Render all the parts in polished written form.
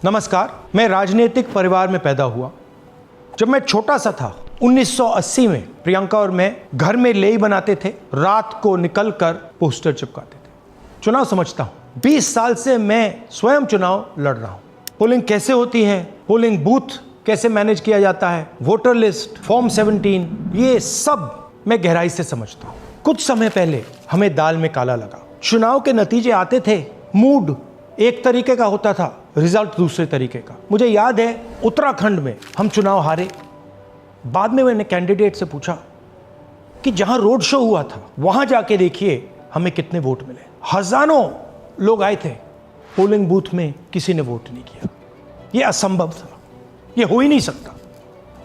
नमस्कार। मैं राजनीतिक परिवार में पैदा हुआ। जब मैं छोटा सा था 1980 में प्रियंका और मैं घर में लेई बनाते थे, रात को निकलकर पोस्टर चिपकाते थे। चुनाव समझता हूं। 20 साल से मैं स्वयं चुनाव लड़ रहा हूं। पोलिंग कैसे होती है, पोलिंग बूथ कैसे मैनेज किया जाता है, वोटर लिस्ट, फॉर्म 17, ये सब मैं गहराई से समझता हूं। कुछ समय पहले हमें दाल में काला लगा। चुनाव के नतीजे आते थे, मूड एक तरीके का होता था, रिजल्ट दूसरे तरीके का। मुझे याद है उत्तराखंड में हम चुनाव हारे। बाद में मैंने कैंडिडेट से पूछा कि जहां रोड शो हुआ था वहां जाके देखिए हमें कितने वोट मिले। हजारों लोग आए थे, पोलिंग बूथ में किसी ने वोट नहीं किया। यह असंभव था, यह हो ही नहीं सकता।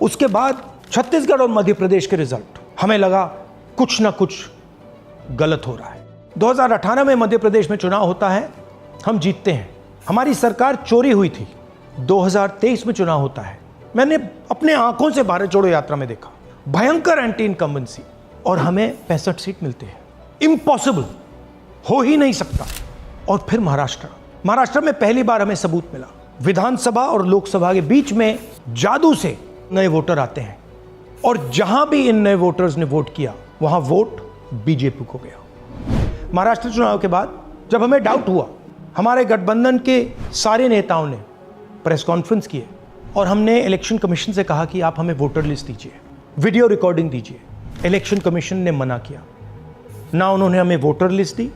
उसके बाद छत्तीसगढ़ और मध्य प्रदेश के रिजल्ट, हमें लगा कुछ ना कुछ गलत हो रहा है। 2018 में मध्य प्रदेश में चुनाव होता है, हम जीतते हैं। हमारी सरकार चोरी हुई थी। 2023 में चुनाव होता है, मैंने अपने आंखों से भारत जोड़ो यात्रा में देखा, भयंकर एंटी इनकम्बेंसी, और हमें 65 सीट मिलते हैं। इम्पॉसिबल, हो ही नहीं सकता। और फिर महाराष्ट्र में पहली बार हमें सबूत मिला। विधानसभा और लोकसभा के बीच में जादू से नए वोटर आते हैं, और जहां भी इन नए वोटर्स ने वोट किया वहां वोट बीजेपी को गया। महाराष्ट्र चुनाव के बाद जब हमें डाउट हुआ, हमारे गठबंधन के सारे नेताओं ने प्रेस कॉन्फ्रेंस किए और हमने इलेक्शन कमीशन से कहा कि आप हमें वोटर लिस्ट दीजिए, वीडियो रिकॉर्डिंग दीजिए। इलेक्शन कमीशन ने मना किया। ना उन्होंने हमें वोटर लिस्ट दी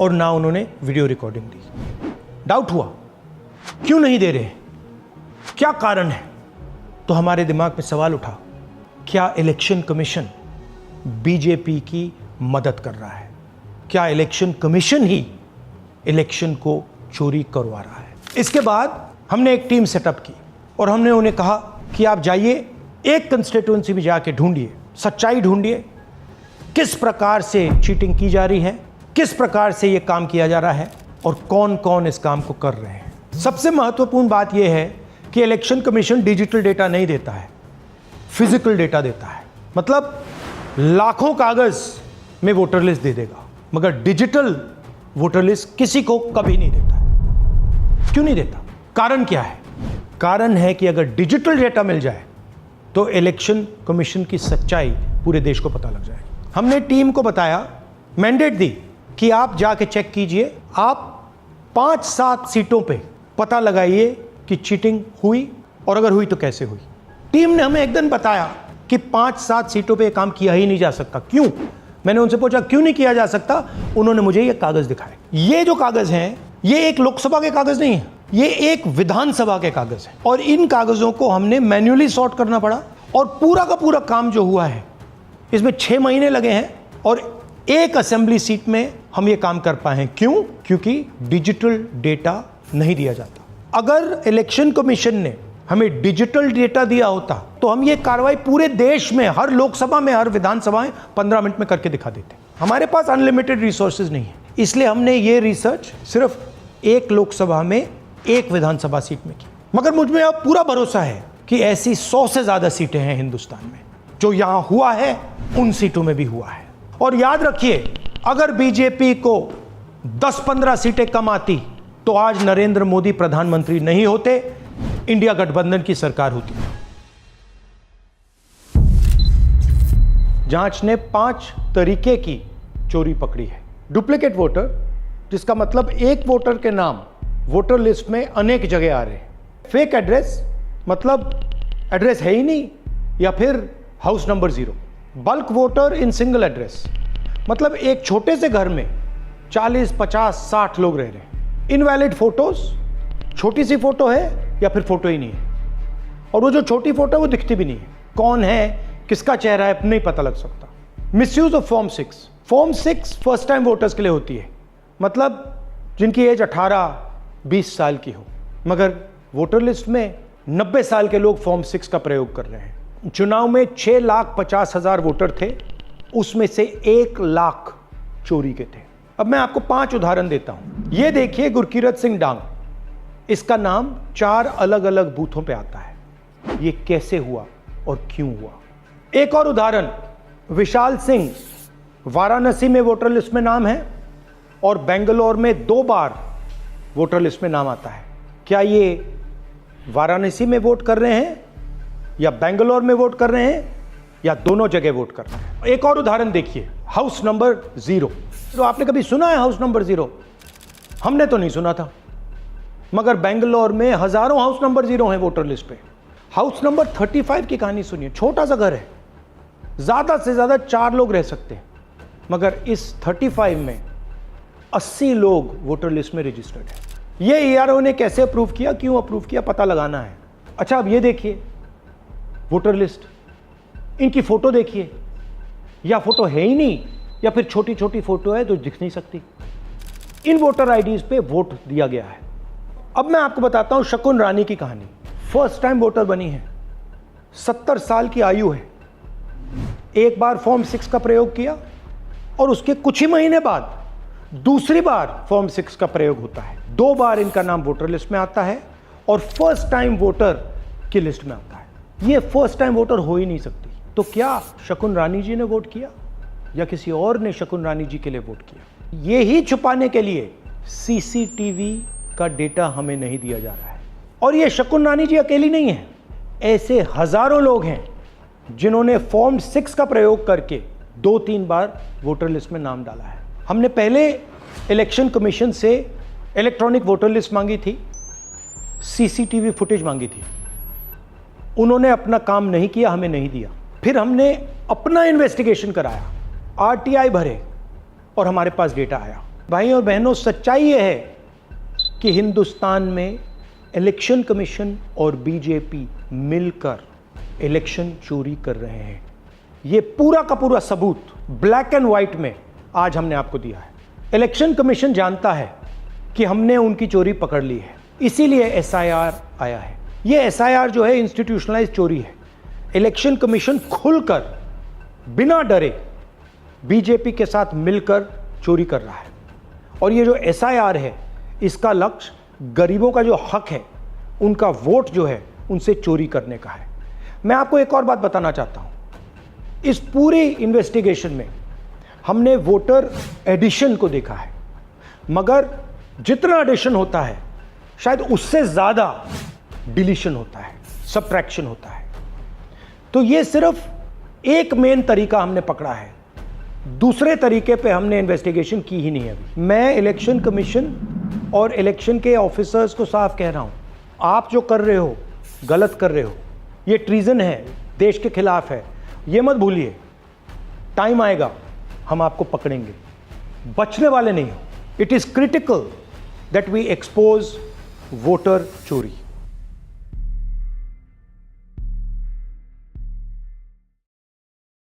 और ना उन्होंने वीडियो रिकॉर्डिंग दी। डाउट हुआ, क्यों नहीं दे रहे, क्या कारण है? तो हमारे दिमाग में सवाल उठा, क्या इलेक्शन कमीशन बीजेपी की मदद कर रहा है? क्या इलेक्शन कमीशन ही इलेक्शन को चोरी करवा रहा है? इसके बाद हमने एक टीम सेटअप की और हमने उन्हें कहा कि आप जाइए, एक कंस्टिट्यूएंसी में जाके ढूंढिए, सच्चाई ढूंढिए, किस प्रकार से चीटिंग की जा रही है, किस प्रकार से यह काम किया जा रहा है और कौन कौन इस काम को कर रहे हैं। सबसे महत्वपूर्ण बात यह है कि इलेक्शन कमीशन डिजिटल डेटा नहीं देता है, फिजिकल डेटा देता है। मतलब लाखों कागज में वोटर लिस्ट दे देगा, मगर डिजिटल वोटर लिस्ट किसी को कभी नहीं देता है। क्यों नहीं देता? कारण क्या है? कारण है कि अगर डिजिटल डेटा मिल जाए तो इलेक्शन कमीशन की सच्चाई पूरे देश को पता लग जाएगी। हमने टीम को बताया, मैंडेट दी कि आप जाके चेक कीजिए, आप 5-7 सीटों पे पता लगाइए कि चीटिंग हुई, और अगर हुई तो कैसे हुई। टीम ने हमें एक दिन बताया कि 5-7 सीटों पे काम किया ही नहीं जा सकता। क्यों? मैंने उनसे पूछा क्यों नहीं किया जा सकता। उन्होंने मुझे ये कागज दिखाए। ये जो कागज हैं, ये एक लोकसभा के कागज नहीं है, ये एक विधानसभा के कागज हैं, और इन कागजों को हमने मैन्युअली सॉर्ट करना पड़ा। और पूरा का पूरा काम जो हुआ है, इसमें 6 महीने लगे हैं, और एक असेंबली सीट में हम ये काम कर पाए हैं। क्यों? क्योंकि डिजिटल डेटा नहीं दिया जाता। अगर इलेक्शन कमीशन ने हमें डिजिटल डेटा दिया होता तो हम ये कार्रवाई पूरे देश में, हर लोकसभा में, हर विधानसभा में 15 मिनट में करके दिखा देते। हमारे पास अनलिमिटेड रिसोर्सेज नहीं है, इसलिए हमने ये रिसर्च सिर्फ एक लोकसभा में, एक विधानसभा सीट में की। मगर मुझ में अब पूरा भरोसा है कि ऐसी 100 से ज्यादा सीटें हैं हिंदुस्तान में। जो यहां हुआ है उन सीटों में भी हुआ है। और याद रखिए, अगर बीजेपी को 10-15 सीटें कम आती तो आज नरेंद्र मोदी प्रधानमंत्री नहीं होते, इंडिया गठबंधन की सरकार होती। जांच ने 5 तरीके की चोरी पकड़ी है। डुप्लीकेट वोटर, जिसका मतलब एक वोटर के नाम वोटर लिस्ट में अनेक जगह आ रहे हैं। फेक एड्रेस, मतलब एड्रेस है ही नहीं, या फिर house number 0। Bulk voter in single address, मतलब एक छोटे से घर में 40, 50, 60 लोग रह रहे हैं। इनवैलिड फोटोज, छोटी सी फोटो है या फिर फोटो ही नहीं है, और वो जो छोटी फोटो है वो दिखती भी नहीं है। कौन है, किसका चेहरा है, नहीं पता लग सकता। Misuse of form 6। Form 6 first time voters के लिए होती है, मतलब जिनकी एज 18-20 साल की हो, मगर वोटर लिस्ट में 90 साल के लोग फॉर्म 6 का प्रयोग कर रहे हैं। चुनाव में 6,50,000 वोटर थे, उसमें से 1 लाख चोरी के थे। अब मैं आपको 5 उदाहरण देता हूं। ये देखिए, गुरकीरत सिंह डांग, इसका नाम 4 अलग अलग बूथों पे आता है। ये कैसे हुआ और क्यों हुआ? एक और उदाहरण, विशाल सिंह, वाराणसी में वोटर लिस्ट में नाम है और बेंगलोर में 2 बार वोटर लिस्ट में नाम आता है। क्या ये वाराणसी में वोट कर रहे हैं या बेंगलोर में वोट कर रहे हैं या दोनों जगह वोट कर रहे हैं? एक और उदाहरण देखिए, हाउस नंबर 0। तो आपने कभी सुना है हाउस नंबर 0? हमने तो नहीं सुना था, मगर बेंगलोर में हजारों हाउस नंबर 0 हैं वोटर लिस्ट पे। हाउस नंबर 35 की कहानी सुनिए। छोटा सा घर है, ज्यादा से ज्यादा 4 लोग रह सकते हैं, मगर इस 35 में 80 लोग वोटर लिस्ट में रजिस्टर्ड है। ये ईआरओ ने कैसे अप्रूव किया, क्यों अप्रूव किया, पता लगाना है। अच्छा, अब ये देखिए वोटर लिस्ट, इनकी फोटो देखिए, या फोटो है ही नहीं या फिर छोटी छोटी फोटो है जो दिख नहीं सकती। इन वोटर आईडीज पे वोट दिया गया है। अब मैं आपको बताता हूं शकुन रानी की कहानी। फर्स्ट टाइम वोटर बनी है, 70 साल की आयु है। एक बार फॉर्म 6 का प्रयोग किया और उसके कुछ ही महीने बाद दूसरी बार फॉर्म 6 का प्रयोग होता है। 2 बार इनका नाम वोटर लिस्ट में आता है और फर्स्ट टाइम वोटर की लिस्ट में आता है। ये फर्स्ट टाइम वोटर हो ही नहीं सकती। तो क्या शकुन रानी जी ने वोट किया या किसी और ने शकुन रानी जी के लिए वोट किया? ये ही छुपाने के लिए सीसीटीवी का डेटा हमें नहीं दिया जा रहा है। और ये शकुन रानी जी अकेली नहीं है, ऐसे हजारों लोग हैं जिन्होंने फॉर्म 6 का प्रयोग करके 2-3 बार वोटर लिस्ट में नाम डाला है। हमने पहले इलेक्शन कमीशन से इलेक्ट्रॉनिक वोटर लिस्ट मांगी थी, सीसीटीवी फुटेज मांगी थी। उन्होंने अपना काम नहीं किया, हमें नहीं दिया। फिर हमने अपना इन्वेस्टिगेशन कराया, आरटीआई भरे और हमारे पास डेटा आया। भाई और बहनों, सच्चाई यह है कि हिंदुस्तान में इलेक्शन कमीशन और बीजेपी मिलकर इलेक्शन चोरी कर रहे हैं। ये पूरा का पूरा सबूत ब्लैक एंड व्हाइट में आज हमने आपको दिया है। इलेक्शन कमीशन जानता है कि हमने उनकी चोरी पकड़ ली है, इसीलिए एसआईआर आया है। ये एसआईआर जो है इंस्टीट्यूशनलाइज चोरी है। इलेक्शन कमीशन खुलकर बिना डरे बीजेपी के साथ मिलकर चोरी कर रहा है। और ये जो एसआईआर है, इसका लक्ष्य गरीबों का जो हक है, उनका वोट जो है, उनसे चोरी करने का है। मैं आपको एक और बात बताना चाहता हूं। इस पूरी इन्वेस्टिगेशन में हमने वोटर एडिशन को देखा है, मगर जितना एडिशन होता है शायद उससे ज्यादा डिलीशन होता है, सबट्रैक्शन होता है। तो ये सिर्फ एक मेन तरीका हमने पकड़ा है, दूसरे तरीके पे हमने इन्वेस्टिगेशन की ही नहीं अभी। मैं इलेक्शन कमीशन और इलेक्शन के ऑफिसर्स को साफ कह रहा हूं, आप जो कर रहे हो गलत कर रहे हो, ये ट्रीजन है, देश के खिलाफ है। ये मत भूलिए, टाइम आएगा हम आपको पकड़ेंगे, बचने वाले नहीं हो। It is critical that we expose voter चोरी।